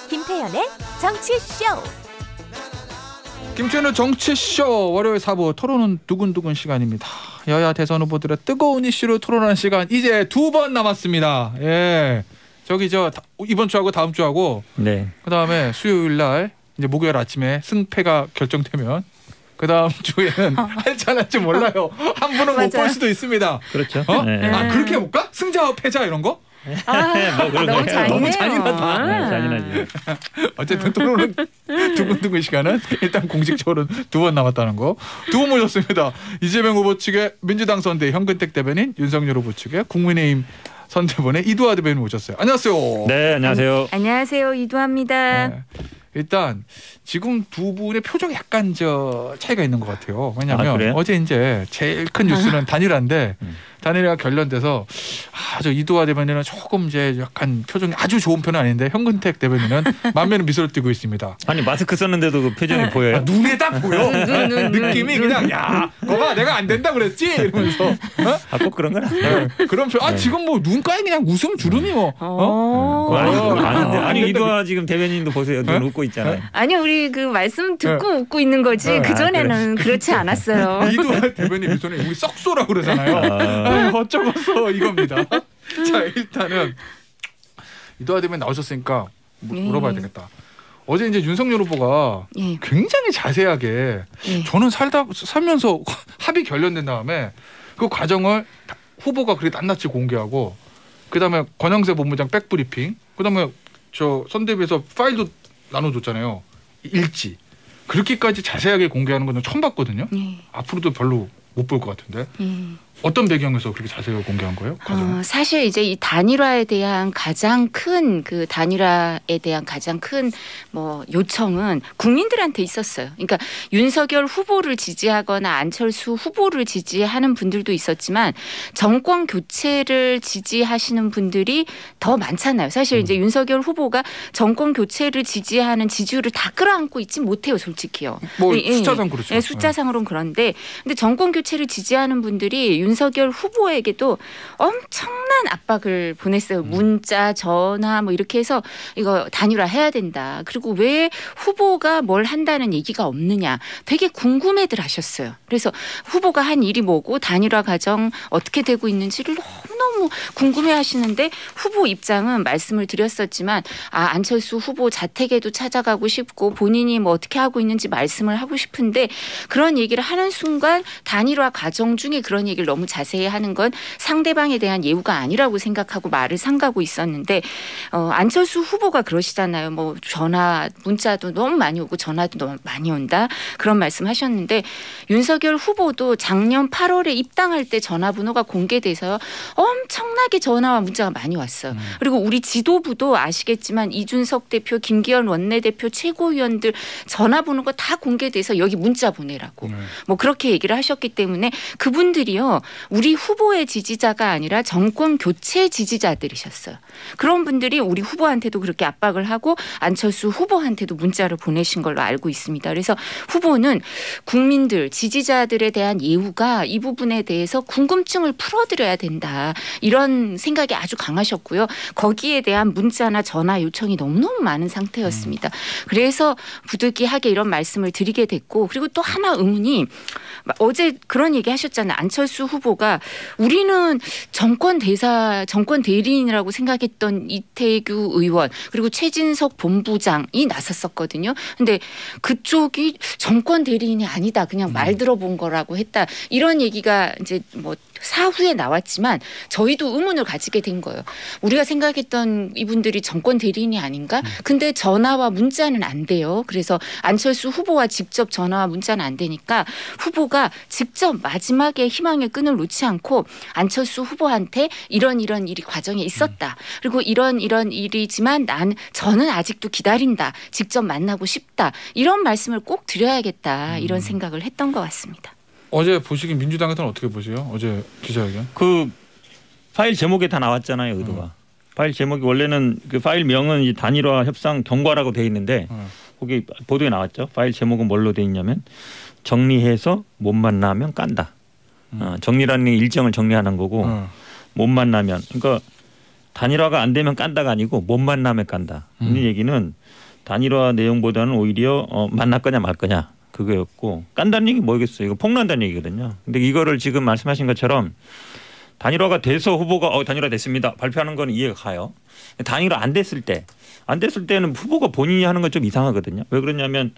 김태현의 정치쇼. 김태현의 정치쇼 월요일 4부 토론은 두근두근 시간입니다. 여야 대선 후보들의 뜨거운 이슈로 토론하는 시간 이제 2번 남았습니다. 예, 저기 이번 주하고 다음 주하고 네. 그다음에 수요일 날 이제 목요일 아침에 승패가 결정되면 그다음 주에는 할지 안 할지 몰라요. 한 분은 못 볼 수도 있습니다. 그렇죠. 네. 아 그렇게 해볼까? 승자와 패자 이런 거? 너무 잔인해요. 너무 잔인하다. 네, 잔인하지. 어쨌든 토론은 두근두근 시간은 일단 공식적으로 2번 남았다는 거. 2번 모셨습니다. 이재명 후보 측의 민주당 선대 현근택 대변인, 윤석열 후보 측의 국민의힘 선대본의 이두하 대변인 모셨어요. 안녕하세요. 네, 안녕하세요. 안녕하세요, 이두하입니다. 네. 일단 지금 두 분의 표정이 약간 차이가 있는 것 같아요. 왜냐하면 어제 이제 제일 큰 뉴스는 단일화인데 단일화 관련돼서 저 이두하 대변인은 조금 이제 약간 표정이 아주 좋은 편은 아닌데 현근택 대변인은 만면에 미소를 띠고 있습니다. 아니 마스크 썼는데도 그 표정이 보여요? 눈에 딱 보여. 느낌이 그냥 야, 거봐 내가 안 된다 그랬지 이러면서. 꼭 그런 거나? 네. 그럼 지금 뭐 눈가에 그냥 웃음 주름이 뭐. 아닌데. 아니 이두하 지금 대변인도 보세요. 눈 웃고 있잖아요. 아니 우리 그 말씀 듣고 웃고 있는 거지. 그 전에는 그렇지 않았어요. 이두하 대변인 미소는 우리 썩소라 그러잖아요. 어쩌고서 이겁니다. 자 일단은 이두하 대변인 나오셨으니까 물어봐야 되겠다. 어제 이제 윤석열 후보가 굉장히 자세하게 저는 살면서 합의 결련된 다음에 그 과정을 후보가 그렇게 낱낱이 공개하고 그다음에 권영세 본부장 백브리핑 그다음에 선대위에서 파일도 나눠줬잖아요. 일지 그렇게까지 자세하게 공개하는 건 처음 봤거든요. 앞으로도 별로 못 볼 것 같은데. 어떤 배경에서 그렇게 자세하게 공개한 거예요? 사실 이제 이 단일화에 대한 가장 큰 요청은 국민들한테 있었어요. 그러니까 윤석열 후보를 지지하거나 안철수 후보를 지지하는 분들도 있었지만 정권 교체를 지지하시는 분들이 더 많잖아요. 사실 이제 윤석열 후보가 정권 교체를 지지하는 지지율을 다 끌어안고 있지 못해요, 솔직히요. 숫자상 그렇죠. 숫자상으로는 그런데 근데 정권 교체를 지지하는 분들이 윤석열 후보에게도 엄청난 압박을 보냈어요. 문자, 전화 뭐 이렇게 해서 이거 단일화 해야 된다. 그리고 왜 후보가 뭘 한다는 얘기가 없느냐. 되게 궁금해들 하셨어요. 그래서 후보가 한 일이 뭐고 단일화 과정 어떻게 되고 있는지를 너무너무 궁금해 하시는데 후보 입장은 말씀을 드렸었지만 안철수 후보 자택에도 찾아가고 싶고 본인이 뭐 어떻게 하고 있는지 말씀을 하고 싶은데 그런 얘기를 하는 순간 단일화 과정 중에 그런 얘기를 너무 자세히 하는 건 상대방에 대한 예우가 아니라고 생각하고 말을 삼가고 있었는데 안철수 후보가 그러시잖아요. 뭐 전화, 문자도 너무 많이 오고 전화도 너무 많이 온다. 그런 말씀하셨는데 윤석열 후보도 작년 8월에 입당할 때 전화번호가 공개돼서 엄청나게 전화와 문자가 많이 왔어요. 그리고 우리 지도부도 아시겠지만 이준석 대표, 김기현 원내대표, 최고위원들 전화번호가 다 공개돼서 여기 문자 보내라고 뭐 그렇게 얘기를 하셨기 때문에 그분들이요. 우리 후보의 지지자가 아니라 정권 교체 지지자들이셨어요. 그런 분들이 우리 후보한테도 그렇게 압박을 하고 안철수 후보한테도 문자를 보내신 걸로 알고 있습니다. 그래서 후보는 국민들, 지지자들에 대한 예우가 이 부분에 대해서 궁금증을 풀어드려야 된다. 이런 생각이 아주 강하셨고요. 거기에 대한 문자나 전화 요청이 너무너무 많은 상태였습니다. 그래서 부득이하게 이런 말씀을 드리게 됐고 그리고 또 하나 의문이 어제 그런 얘기 하셨잖아요. 안철수 후보가 우리는 정권 대리인이라고 생각했던 이태규 의원 그리고 최진석 본부장이 나섰었거든요. 근데 그쪽이 정권 대리인이 아니다. 그냥 말 들어본 거라고 했다. 이런 얘기가 이제 뭐 사후에 나왔지만 저희도 의문을 가지게 된 거예요. 우리가 생각했던 이분들이 정권 대리인이 아닌가? 근데 전화와 문자는 안 돼요. 그래서 안철수 후보와 직접 전화와 문자는 안 되니까 후보가 직접 마지막에 희망의 끈을 놓지 않고 안철수 후보한테 이런 일이 과정에 있었다. 그리고 이런 일이지만 저는 아직도 기다린다. 직접 만나고 싶다. 이런 말씀을 꼭 드려야겠다. 이런 생각을 했던 것 같습니다. 어제 보시긴 민주당에서는 어떻게 보세요? 어제 기자회견. 그 파일 제목에 다 나왔잖아요. 의도가. 파일 제목이 원래는 그 파일명은 이 단일화 협상 경과라고 돼 있는데 거기 보도에 나왔죠. 파일 제목은 뭘로 돼 있냐면 정리해서 못 만나면 깐다. 정리라는 게 일정을 정리하는 거고 못 만나면 그러니까 단일화가 안 되면 깐다가 아니고 못 만나면 깐다. 이 얘기는 단일화 내용보다는 오히려 만날 거냐 말 거냐 그거였고 깐다는 얘기 뭐겠어요. 이거 폭로한다는 얘기거든요. 근데 이거를 지금 말씀하신 것처럼 단일화가 돼서 후보가 단일화 됐습니다. 발표하는 건 이해가 가요. 단일화 안 됐을 때는 후보가 본인이 하는 건 좀 이상하거든요. 왜 그러냐면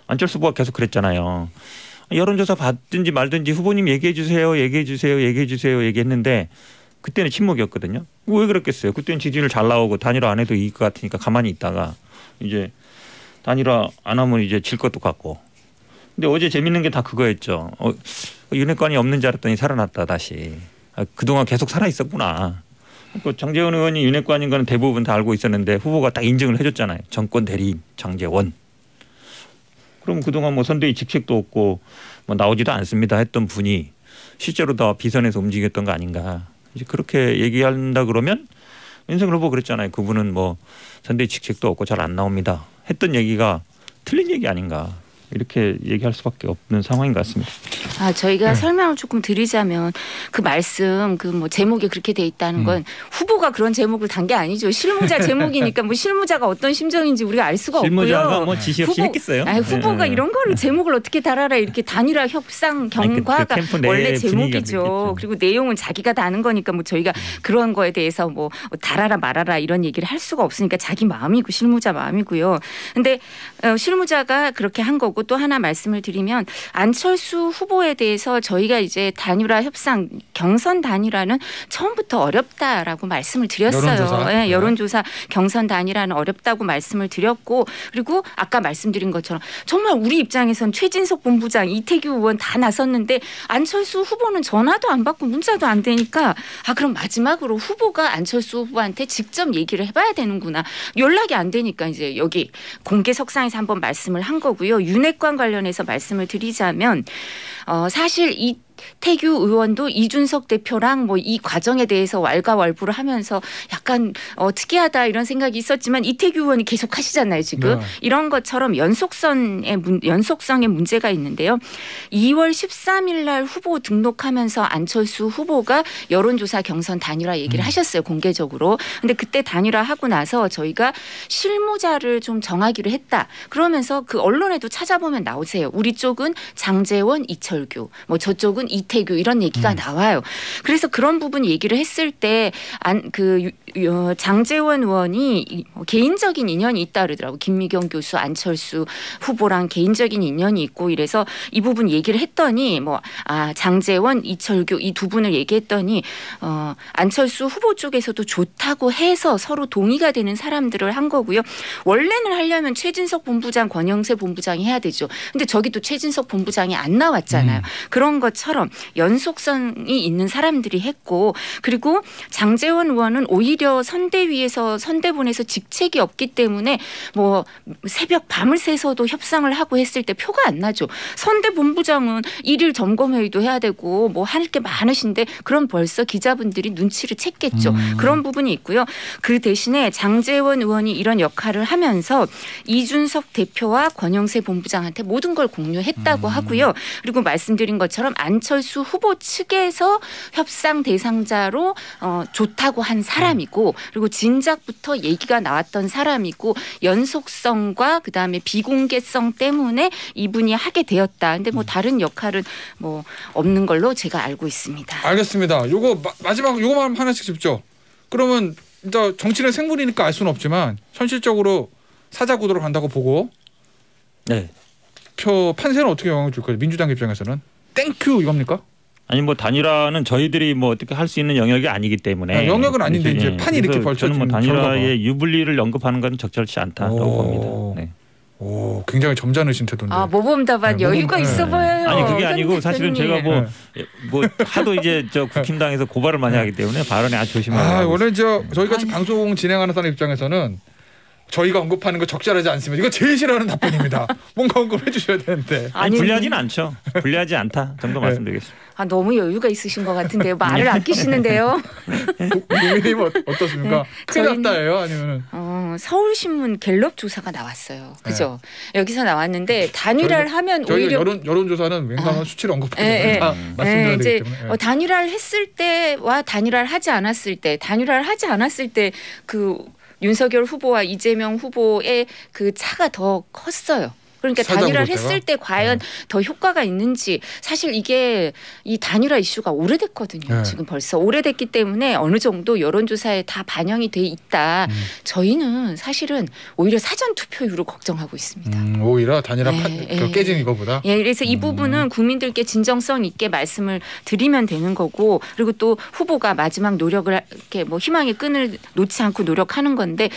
안철수 후보가 계속 그랬잖아요. 여론조사 받든지 말든지 후보님 얘기해 주세요. 얘기했는데 그때는 침묵이었거든요. 왜 그랬겠어요. 그때는 지지율 잘 나오고 단일화 안 해도 이길 것 같으니까 가만히 있다가 이제 단일화 안 하면 이제 질 것도 같고. 근데 어제 재밌는 게 다 그거였죠. 윤핵관이 없는 줄 알았더니 살아났다 다시. 그동안 계속 살아 있었구나. 장제원 의원이 윤핵관인 거는 대부분 다 알고 있었는데 후보가 딱 인증을 해줬잖아요. 정권 대리인 장제원. 그럼 그동안 뭐 선대위 직책도 없고 뭐 나오지도 않습니다 했던 분이 실제로 다 비선에서 움직였던 거 아닌가. 이제 그렇게 얘기한다 그러면 윤석열 후보 그랬잖아요. 그분은 뭐 선대위 직책도 없고 잘 안 나옵니다 했던 얘기가 틀린 얘기 아닌가. 이렇게 얘기할 수밖에 없는 상황인 것 같습니다. 저희가 설명을 조금 드리자면 그 말씀 그 뭐 제목에 그렇게 돼 있다는 건 후보가 그런 제목을 단 게 아니죠. 실무자 제목이니까 뭐 실무자가 어떤 심정인지 우리가 알 수가 없고요. 실무자가 뭐 지시 없이 했겠어요. 후보가 이런 거를 제목을 어떻게 달아라 이렇게 단일화 협상 경과가 원래 제목이죠. 그리고 내용은 자기가 다는 거니까 뭐 저희가 그런 거에 대해서 뭐 달아라 말아라 이런 얘기를 할 수가 없으니까 자기 마음이고 실무자 마음이고요. 근데 실무자가 그렇게 한 거고 또 하나 말씀을 드리면 안철수 후보에 대해서 저희가 이제 단일화 협상 경선 단일화는 처음부터 어렵다라고 말씀을 드렸어요. 여론조사, 네, 여론조사 경선 단일화는 어렵다고 말씀을 드렸고 그리고 아까 말씀드린 것처럼 정말 우리 입장에선 최진석 본부장 이태규 의원 다 나섰는데 안철수 후보는 전화도 안 받고 문자도 안 되니까 그럼 마지막으로 후보가 안철수 후보한테 직접 얘기를 해봐야 되는구나. 연락이 안 되니까 이제 여기 공개석상에서 한번 말씀을 한 거고요. 윤핵관 관련해서 말씀을 드리자면 사실 이태규 의원도 이준석 대표랑 뭐 이 과정에 대해서 왈가왈부를 하면서 약간 특이하다 이런 생각이 있었지만 이태규 의원이 계속 하시잖아요 지금. 네. 이런 것처럼 연속성의 문제가 있는데요. 2월 13일 날 후보 등록하면서 안철수 후보가 여론조사 경선 단일화 얘기를 하셨어요 공개적으로. 근데 그때 단일화하고 나서 저희가 실무자를 좀 정하기로 했다. 그러면서 그 언론에도 찾아보면 나오세요. 우리 쪽은 장제원, 이철규, 뭐 저쪽은 이태규 이런 얘기가 나와요. 그래서 그런 부분 얘기를 했을 때 장제원 의원이 개인적인 인연이 있다 그러더라고요. 김미경 교수, 안철수 후보랑 개인적인 인연이 있고 이래서 이 부분 얘기를 했더니 장제원, 이철규 이 두 분을 얘기했더니 안철수 후보 쪽에서도 좋다고 해서 서로 동의가 되는 사람들을 한 거고요. 원래는 하려면 최진석 본부장, 권영세 본부장이 해야 되죠. 근데 저기 또 최진석 본부장이 안 나왔잖아요. 그런 것처럼 연속성이 있는 사람들이 했고 그리고 장제원 의원은 오히려 선대위에서 선대본에서 직책이 없기 때문에 뭐 새벽 밤을 새서도 협상을 하고 했을 때 표가 안 나죠. 선대본부장은 일일 점검회의도 해야 되고 뭐 할 게 많으신데 그럼 벌써 기자분들이 눈치를 챘겠죠. 그런 부분이 있고요. 그 대신에 장제원 의원이 이런 역할을 하면서 이준석 대표와 권영세 본부장한테 모든 걸 공유했다고 하고요. 그리고 말씀드린 것처럼 안철수 후보 측에서 협상 대상자로 좋다고 한 사람이고 그리고 진작부터 얘기가 나왔던 사람이고 연속성과 그다음에 비공개성 때문에 이분이 하게 되었다. 근데 뭐 다른 역할은 뭐 없는 걸로 제가 알고 있습니다. 알겠습니다. 요거 마지막 요거만 하나씩 짚죠. 그러면 일단 정치는 생물이니까 알 수는 없지만 현실적으로 사자 구도로 간다고 보고 네. 판세는 어떻게 영향을 줄 거예요? 민주당 입장에서는 땡큐 이겁니까? 아니 뭐 단일화는 저희들이 뭐 어떻게 할 수 있는 영역이 아니기 때문에 영역은 아닌데 이제 판이 이렇게 벌쳐지는 저는 뭐 단일화의 유불리를 언급하는 건 적절치 않다고 봅니다. 네. 오, 굉장히 점잖으신 태도인데. 모범답안 여유가 있어 보여요. 아니 그게 아니고 사실은 제가 뭐 하도 이제 국힘당에서 고발을 많이 하기 때문에 발언에 아주 조심하고. 원래 저희 같이 방송 진행하는 사람 입장에서는 저희가 언급하는 거 적절하지 않습니다. 이거 제일 싫어하는 답변입니다. 뭔가 언급해 주셔야 되는데. 아니 불리하지는 않죠. 불리하지 않다 정도 말씀드리겠습니다. 너무 여유가 있으신 것 같은데요. 말을 아끼시는데요. 국민의힘 어떻습니까? 큰일 났다예요? 아니면은? 서울신문 갤럽 조사가 나왔어요. 그죠? 네. 여기서 나왔는데 단일화를 하면 오히려 여론조사는 웬간한 수치를 언급하지 말씀드려야 되기 때문에 단일화를 했을 때와 단일화를 하지 않았을 때 그 윤석열 후보와 이재명 후보의 그 차가 더 컸어요. 그러니까 단일화를 했을 때 과연 더 효과가 있는지 사실 이게 이 단일화 이슈가 오래됐거든요. 지금 벌써 오래됐기 때문에 어느 정도 여론조사에 다 반영이 돼 있다. 저희는 사실은 오히려 사전 투표율을 걱정하고 있습니다. 오히려 단일화 깨진 이거보다. 그래서 이 부분은 국민들께 진정성 있게 말씀을 드리면 되는 거고 그리고 또 후보가 마지막 노력을 이렇게 뭐 희망의 끈을 놓지 않고 노력하는 건데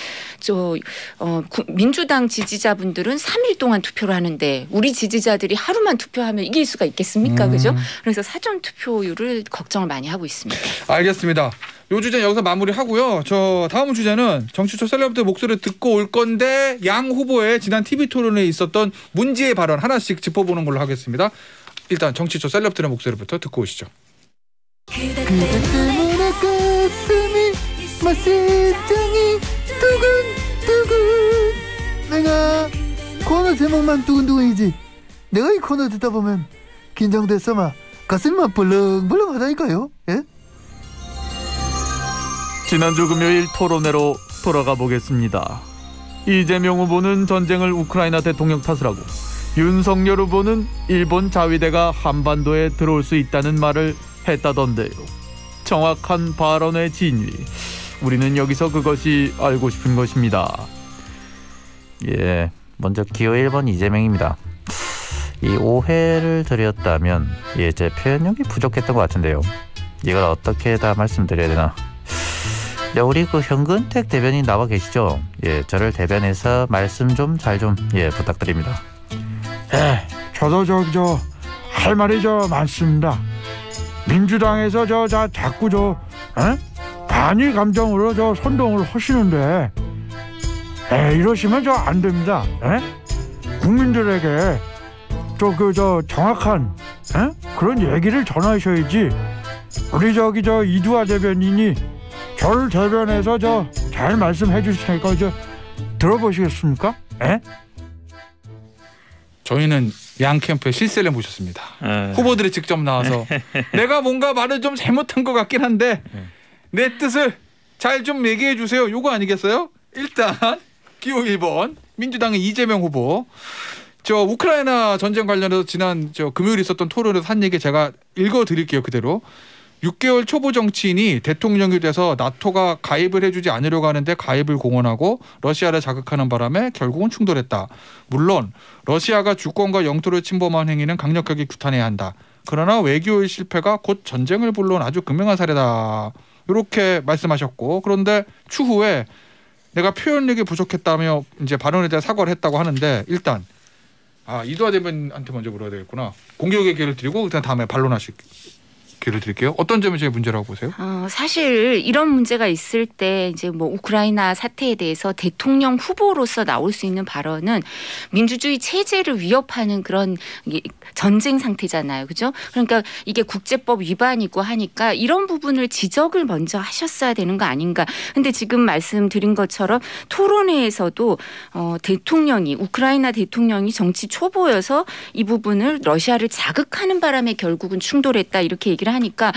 민주당 지지자분들은 3일 동안 투표를 하는데 우리 지지자들이 하루만 투표하면 이길 수가 있겠습니까? 그죠? 그래서 사전 투표율을 걱정을 많이 하고 있습니다. 알겠습니다. 요 주제는 여기서 마무리하고요. 저 다음 주제는 정치초 셀럽들 목소리를 듣고 올 건데 양 후보의 지난 TV 토론에 있었던 문제의 발언 하나씩 짚어보는 걸로 하겠습니다. 일단 정치초 셀럽들의 목소리부터 듣고 오시죠. 그대 때문에 가슴이 마시장이 두근두근 내가 코너 제목만 두근두근이지 내가 이 코너 듣다 보면 긴장돼서 막 가슴만 벌렁벌렁하다니까요. 예? 지난주 금요일 토론회로 돌아가 보겠습니다. 이재명 후보는 전쟁을 우크라이나 대통령 탓을 하고 윤석열 후보는 일본 자위대가 한반도에 들어올 수 있다는 말을 했다던데요. 정확한 발언의 진위, 우리는 여기서 그것이 알고 싶은 것입니다. 예, 먼저 기호 1번 이재명입니다. 이 오해를 드렸다면 제 표현력이 부족했던 것 같은데요. 이걸 어떻게 다 말씀드려야 되나. 우리 그 현근택 대변인 나와 계시죠? 저를 대변해서 말씀 좀 잘 좀 부탁드립니다. 저도 할 말이 많습니다. 민주당에서 자꾸 반일 감정으로 선동을 하시는데 이러시면 안 됩니다. 국민들에게 정확한 그런 얘기를 전하셔야지. 우리 이두하 대변인이 저를 대변해서 잘 말씀해 주실 테니까 들어보시겠습니까? 저희는 양 캠프의 실세를 모셨습니다. 후보들이 직접 나와서 내가 뭔가 말을 좀 잘못한 것 같긴 한데 내 뜻을 잘 좀 얘기해 주세요. 요거 아니겠어요? 일단 기호 1번 민주당의 이재명 후보. 우크라이나 전쟁 관련해서 지난 금요일 있었던 토론에서 한 얘기 제가 읽어드릴게요. 그대로. 6개월 초보 정치인이 대통령이 돼서 나토가 가입을 해주지 않으려고 하는데 가입을 공언하고 러시아를 자극하는 바람에 결국은 충돌했다. 물론 러시아가 주권과 영토를 침범한 행위는 강력하게 규탄해야 한다. 그러나 외교의 실패가 곧 전쟁을 불러온 아주 극명한 사례다. 이렇게 말씀하셨고, 그런데 추후에 내가 표현력이 부족했다며 이제 발언에 대해 사과를 했다고 하는데, 일단 이두하 대변인한테 먼저 물어야 되겠구나. 공격의 기회를 드리고 일단 다음에 반론하실 기회를 드릴게요. 어떤 점이 제일 문제라고 보세요? 사실 이런 문제가 있을 때 이제 우크라이나 사태에 대해서 대통령 후보로서 나올 수 있는 발언은 민주주의 체제를 위협하는 그런 전쟁 상태잖아요. 그죠? 그러니까 이게 국제법 위반이고 하니까 이런 부분을 지적을 먼저 하셨어야 되는 거 아닌가. 근데 지금 말씀드린 것처럼 토론회에서도 우크라이나 대통령이 정치 초보여서 이 부분을 러시아를 자극하는 바람에 결국은 충돌했다. 이렇게 얘기를 하니까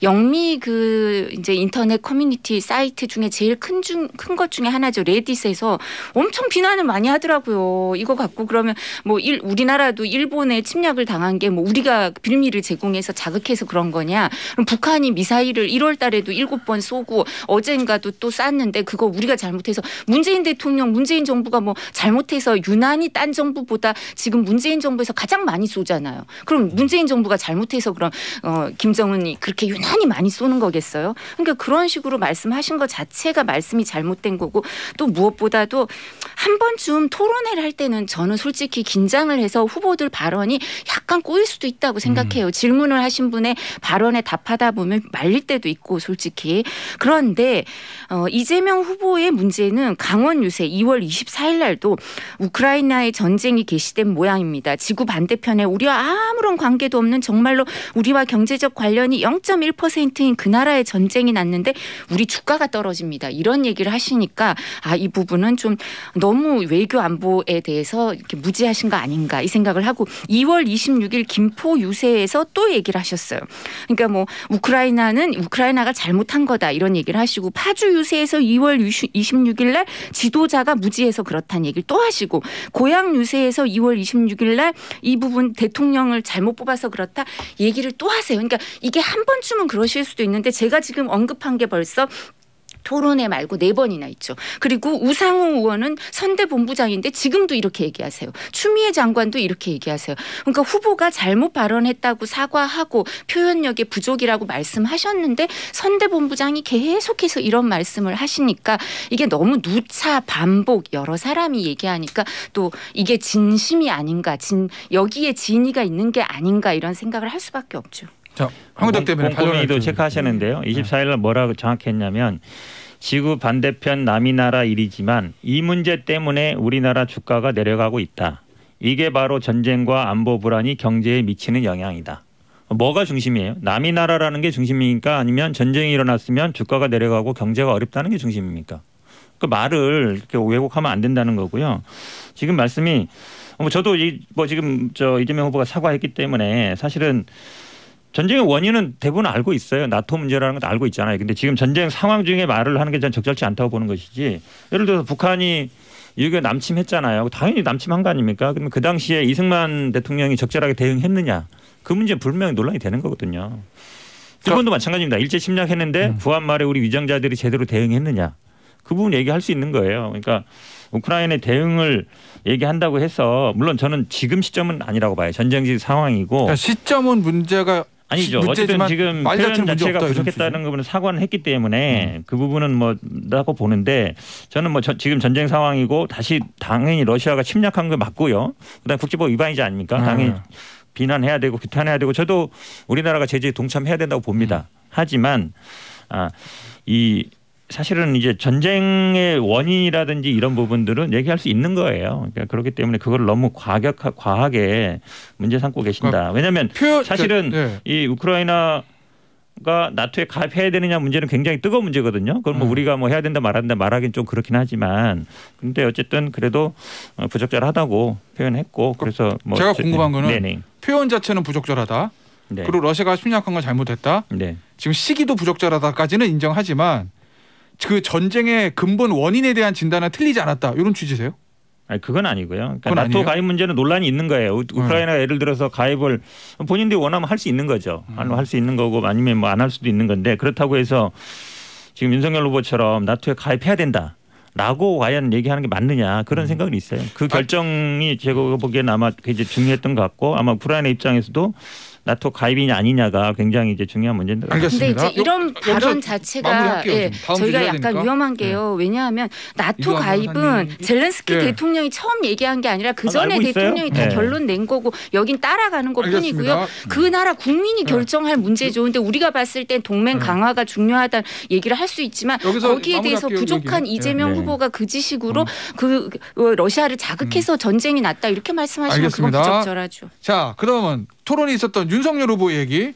영미 이제 인터넷 커뮤니티 사이트 중에 제일 큰 것 중에 하나죠. 레딧에서 엄청 비난을 많이 하더라고요. 이거 갖고 그러면 우리나라도 일본에 침략을 당한 게 우리가 빌미를 제공해서 자극해서 그런 거냐. 그럼 북한이 미사일을 1월 달에도 7번 쏘고 어젠가도 또 쐈는데 그거 우리가 잘못해서 문재인 정부가 잘못해서 유난히 딴 정부보다 지금 문재인 정부에서 가장 많이 쏘잖아요. 그럼 문재인 정부가 잘못해서 그럼 김정은이 그렇게 유난히 많이 쏘는 거겠어요? 그러니까 그런 식으로 말씀하신 것 자체가 말씀이 잘못된 거고, 또 무엇보다도 한 번쯤 토론회를 할 때는 저는 솔직히 긴장을 해서 후보들 발언이 약간 꼬일 수도 있다고 생각해요. 질문을 하신 분의 발언에 답하다 보면 말릴 때도 있고 솔직히. 그런데 이재명 후보의 문제는 강원 유세 2월 24일 날도 우크라이나의 전쟁이 개시된 모양입니다. 지구 반대편에 우리와 아무런 관계도 없는 정말로 우리와 경제적 관련이 0.1%인 그 나라의 전쟁이 났는데 우리 주가가 떨어집니다. 이런 얘기를 하시니까 이 부분은 좀 너무 외교 안보에 대해서 이렇게 무지하신 거 아닌가 이 생각을 하고 2월 26일 김포 유세에서 또 얘기를 하셨어요. 그러니까 뭐 우크라이나가 잘못한 거다 이런 얘기를 하시고 파주 유세에서 2월 26일 날 지도자가 무지해서 그렇다는 얘기를 또 하시고 고향 유세에서 2월 26일 날 이 부분 대통령을 잘못 뽑아서 그렇다 얘기를 또 하세요. 그러니까 이게 한 번쯤은 그러실 수도 있는데 제가 지금 언급한 게 벌써 토론회 말고 4번이나 있죠. 그리고 우상호 의원은 선대본부장인데 지금도 이렇게 얘기하세요. 추미애 장관도 이렇게 얘기하세요. 그러니까 후보가 잘못 발언했다고 사과하고 표현력의 부족이라고 말씀하셨는데 선대본부장이 계속해서 이런 말씀을 하시니까 이게 너무 누차 반복 여러 사람이 얘기하니까 또 이게 진심이 아닌가 여기에 진위가 있는 게 아닌가 이런 생각을 할 수밖에 없죠. 자, 황우택 대변인 꼼꼼히도 체크하셨는데요. 24일 날 뭐라고 정확히 했냐면 지구 반대편 남이 나라 일이지만 이 문제 때문에 우리나라 주가가 내려가고 있다. 이게 바로 전쟁과 안보 불안이 경제에 미치는 영향이다. 뭐가 중심이에요? 남이 나라라는 게 중심입니까? 아니면 전쟁이 일어났으면 주가가 내려가고 경제가 어렵다는 게 중심입니까? 그 말을 이렇게 왜곡하면 안 된다는 거고요. 지금 말씀이 저도 지금 이재명 후보가 사과했기 때문에 사실은 전쟁의 원인은 대부분 알고 있어요. 나토 문제라는 것도 알고 있잖아요. 근데 지금 전쟁 상황 중에 말을 하는 게 전 적절치 않다고 보는 것이지. 예를 들어서 북한이 6.25 남침했잖아요. 당연히 남침한 거 아닙니까? 그러면 그 당시에 이승만 대통령이 적절하게 대응했느냐. 그 문제는 분명히 논란이 되는 거거든요. 일본도 마찬가지입니다. 일제 침략했는데 부한 말에 우리 위정자들이 제대로 대응했느냐. 그 부분 얘기할 수 있는 거예요. 그러니까 우크라이나의 대응을 얘기한다고 해서 물론 저는 지금 시점은 아니라고 봐요. 전쟁지 상황이고. 그러니까 시점은 문제가 아니죠. 어쨌든 지금 표현 자체가 부족했다는 부분은 사과는 했기 때문에 그 부분은 뭐라고 보는데 저는 지금 전쟁 상황이고 다시 당연히 러시아가 침략한 거 맞고요. 그다음 국제법 위반이지 아닙니까? 당연히 비난해야 되고 규탄해야 되고 저도 우리나라가 제재에 동참해야 된다고 봅니다. 하지만 사실은 이제 전쟁의 원인이라든지 이런 부분들은 얘기할 수 있는 거예요. 그러니까 그렇기 때문에 그걸 너무 과하게 문제 삼고 계신다. 왜냐하면 사실은 이 우크라이나가 나토에 가입해야 되느냐 문제는 굉장히 뜨거운 문제거든요. 그걸 우리가 해야 된다 말하긴 좀 그렇긴 하지만 근데 어쨌든 그래도 부적절하다고 표현했고 그래서 제가 궁금한 거는 표현 자체는 부적절하다. 네. 그리고 러시아가 침략한 건 잘못했다. 네. 지금 시기도 부적절하다까지는 인정하지만 그 전쟁의 근본 원인에 대한 진단은 틀리지 않았다. 이런 취지세요? 아니 그건 아니고요. 그러니까 나토 아니에요? 가입 문제는 논란이 있는 거예요. 우크라이나가 예를 들어서 가입을 본인들이 원하면 할 수 있는 거죠. 할 수 있는 거고 아니면 안 할 수도 있는 건데 그렇다고 해서 지금 윤석열 후보처럼 나토에 가입해야 된다라고 과연 얘기하는 게 맞느냐 그런 생각은 있어요. 그 결정이 제가 보기에는 아마 굉장히 중요했던 것 같고 아마 우크라이나 입장에서도 나토 가입이냐 아니냐가 굉장히 이제 중요한 문제인데. 알겠습니다. 근데 이제 이런 발언 자체가 저희가 약간 위험한 게요. 왜냐하면 나토 가입은 젤렌스키 대통령이 처음 얘기한 게 아니라 그 전에 대통령이 다 결론 낸 거고 여긴 따라가는 것뿐이고요. 그 나라 국민이 결정할 문제죠. 근데 우리가 봤을 땐 동맹 강화가 중요하다는 얘기를 할 수 있지만 거기에 대해서 부족한 이재명 후보가 그 지식으로 그 러시아를 자극해서 전쟁이 났다 이렇게 말씀하시면 그건 부적절하죠. 자, 그러면 토론이 있었던 윤석열 후보 얘기.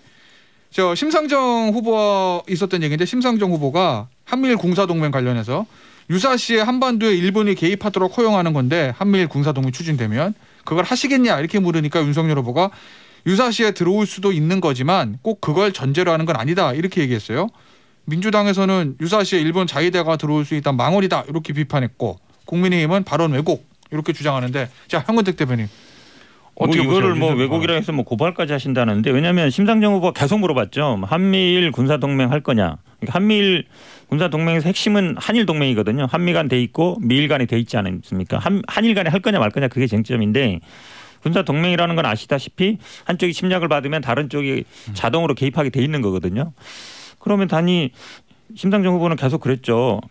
심상정 후보와 있었던 얘기인데 심상정 후보가 한미일 군사동맹 관련해서 유사시에 한반도에 일본이 개입하도록 허용하는 건데 한미일 군사동맹 추진되면 그걸 하시겠냐 이렇게 물으니까 윤석열 후보가 유사시에 들어올 수도 있는 거지만 꼭 그걸 전제로 하는 건 아니다 이렇게 얘기했어요. 민주당에서는 유사시에 일본 자위대가 들어올 수 있다 망언이다 이렇게 비판했고 국민의힘은 발언 왜곡 이렇게 주장하는데 자 황운택 대변인. 이거를 왜곡이라 해서 고발까지 하신다는데 왜냐하면 심상정 후보가 계속 물어봤죠. 한미일 군사동맹 할 거냐. 그러니까 한미일 군사동맹에서 핵심은 한일 동맹이거든요. 한미 간 돼 있고 미일 간에 돼 있지 않습니까? 한일 간에 할 거냐 말 거냐 그게 쟁점인데 군사동맹이라는 건 아시다시피 한쪽이 침략을 받으면 다른 쪽이 자동으로 개입하게 돼 있는 거거든요. 그러면 단히 심상정 후보는 계속 그랬죠.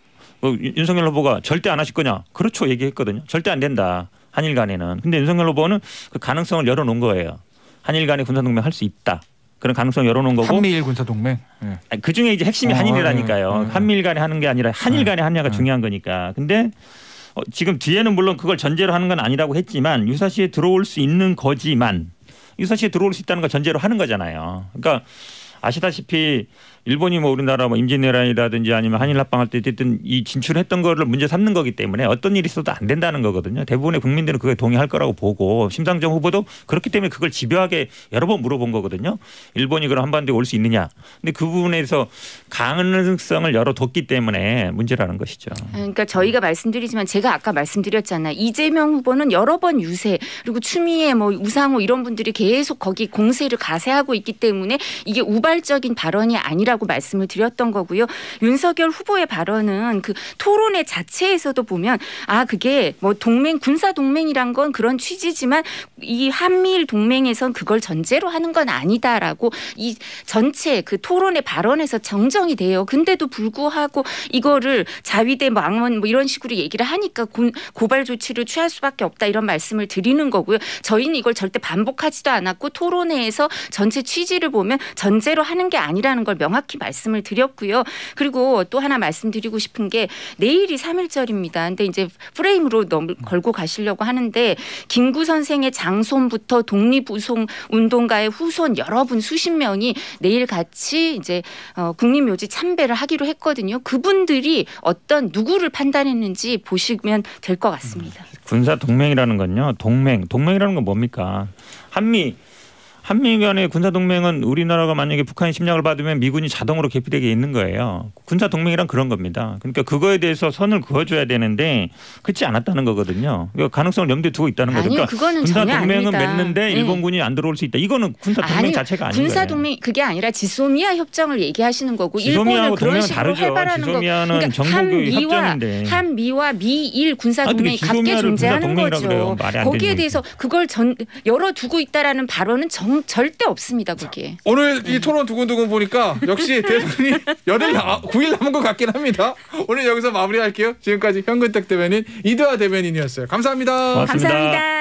윤석열 후보가 절대 안 하실 거냐. 그렇죠 얘기했거든요. 절대 안 된다. 한일 간에는. 근데 윤석열 후보는 그 가능성을 열어놓은 거예요. 한일 간에 군사동맹 할 수 있다. 그런 가능성을 열어놓은 거고. 한미일 군사동맹. 네. 그중에 이제 핵심이 한일이라니까요. 한미일 간에 하는 게 아니라 한일 간에 하냐가 중요한 거니까. 근데 지금 뒤에는 물론 그걸 전제로 하는 건 아니라고 했지만 유사시에 들어올 수 있는 거지만 유사시에 들어올 수 있다는 걸 전제로 하는 거잖아요. 그러니까 아시다시피 일본이 뭐 우리나라 뭐 임진왜란이라든지 아니면 한일 합방할 때 어쨌든 이 진출했던 거를 문제 삼는 거기 때문에 어떤 일이 있어도 안 된다는 거거든요. 대부분의 국민들은 그거에 동의할 거라고 보고 심상정 후보도 그렇기 때문에 그걸 집요하게 여러 번 물어본 거거든요. 일본이 그럼 한반도에 올 수 있느냐. 근데 그 부분에서 가능성을 열어뒀기 때문에 문제라는 것이죠. 그러니까 저희가 말씀드리지만 제가 아까 말씀드렸잖아요. 이재명 후보는 여러 번 유세 그리고 추미애 뭐 우상호 이런 분들이 계속 거기 공세를 가세하고 있기 때문에 이게 우발적인 발언이 아니라고 말씀을 드렸던 거고요. 윤석열 후보의 발언은 그 토론회 자체에서도 보면 그게 뭐 동맹 군사 동맹이란 건 그런 취지지만 이 한미일 동맹에선 그걸 전제로 하는 건 아니다라고 이 전체 그 토론회 발언에서 정정이 돼요. 근데도 불구하고 이거를 자위대 망원 뭐 이런 식으로 얘기를 하니까 고발 조치를 취할 수밖에 없다 이런 말씀을 드리는 거고요. 저희는 이걸 절대 반복하지도 않았고 토론회에서 전체 취지를 보면 전제로 하는 게 아니라는 걸 명확히 말씀을 드렸고요. 그리고 또 하나 말씀드리고 싶은 게 내일이 3.1절입니다. 근데 이제 프레임으로 걸고 가시려고 하는데 김구 선생의 장손부터 독립운동가의 후손 여러분 수십 명이 내일 같이 이제 국립묘지 참배를 하기로 했거든요. 그분들이 어떤 누구를 판단했는지 보시면 될 것 같습니다. 군사 동맹이라는 건요. 동맹이라는 건 뭡니까? 한미 간의 군사 동맹은 우리나라가 만약에 북한이 침략을 받으면 미군이 자동으로 개피되게 있는 거예요. 군사 동맹이란 그런 겁니다. 그러니까 그거에 대해서 선을 그어줘야 되는데 그렇지 않았다는 거거든요. 그러니까 가능성을 염두에 두고 있다는 거죠. 아니요, 그러니까 그거는 군사 전혀 동맹은 아닙니다. 맺는데 네. 일본군이 안 들어올 수 있다. 이거는 군사 동맹 자체가 아닌 군사 거예요. 동맹 그게 아니라 지소미아 협정을 얘기하시는 거고 지소미아하고 일본은 그런 동맹은 식으로 다르죠. 해봐라는 거. 지소미아는 그러니까 정복의 협정인데. 한미와 미일 군사 동맹이 어떻게 같게 지소미아를 존재하는 군사 동맹이라고 거죠. 그래요. 말이 안 거기에 되는 대해서 그걸 열어두고 있다라는 발언은 절대 없습니다. 그게. 오늘 이 토론 두근두근 보니까 역시 대선이 9일 남은 것 같긴 합니다. 오늘 여기서 마무리할게요. 지금까지 현근택 대변인 이두하 대변인이었어요. 감사합니다. 고맙습니다. 감사합니다.